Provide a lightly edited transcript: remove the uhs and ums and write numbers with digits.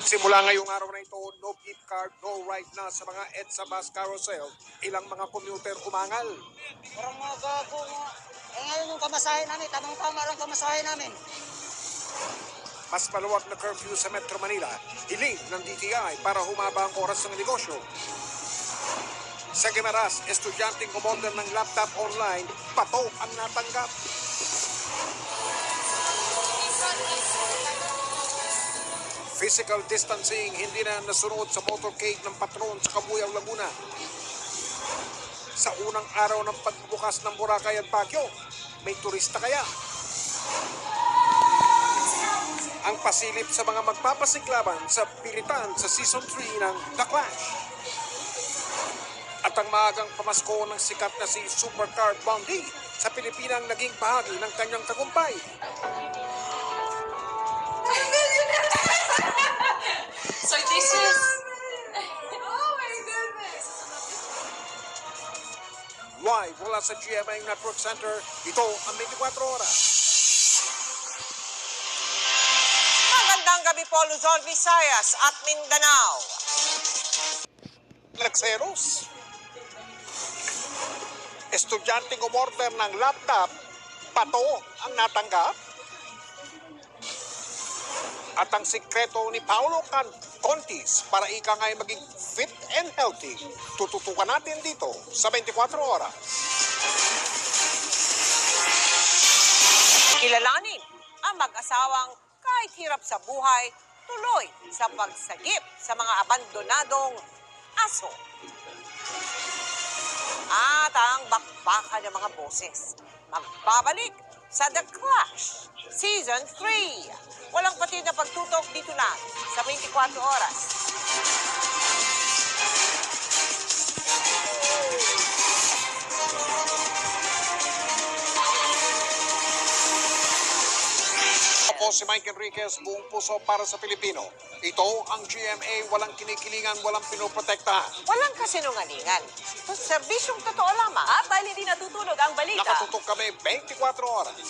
Simula ngayong araw na ito, no gift card, no ride na sa mga EDSA bus carousel. Ilang mga commuter umangal. Parang mga gago nga. Ngayon yung pamasahe namin, tamang-tama lang pamasahe namin. Mas maluwag na curfew sa Metro Manila, hiling ng DTI para humaba ang oras ng negosyo. Sa Guimaras, estudyanteng umorder ng laptop online, pato ang natanggap. Physical distancing hindi na nasunod sa motorcade ng patron sa Cabuyao, Laguna. Sa unang araw ng pagbubukas ng Boracay at Baguio, may turista kaya? Ang pasilip sa mga magpapasiklaban sa pilitan sa Season 3 ng The Clash. At ang maagang pamasko ng sikat na si Supercar Bondi sa Pilipinang naging bahagi ng kanyang tagumpay. So this is... Oh my goodness! Live mula sa GMA Network Center, ito ang 24 oras. Magandang gabi po, Luzon, Visayas at Mindanao. Nagseros. Estudyanteng umorder ng laptop, pato ang natanggap. At ang sikreto ni Paolo Contis para ika nga'y maging fit and healthy, tututukan natin dito sa 24 oras. Kilalanin ang mag-asawang kahit hirap sa buhay, tuloy sa pagsagip sa mga abandonadong aso. At ang bakbakan ng mga boses, magbabalik sa The Clash Season 3. Walang patid na pagtutok dito lang sa 24 oras. Ako si Mike Enriquez, buong puso para sa Pilipino. Ito ang GMA, walang kinikilingan, walang pinoprotektahan. Walang kasinungalingan. Serbisyong totoo lamang. At dahil hindi natutulog ang balita, Nakatutok kami 24 oras.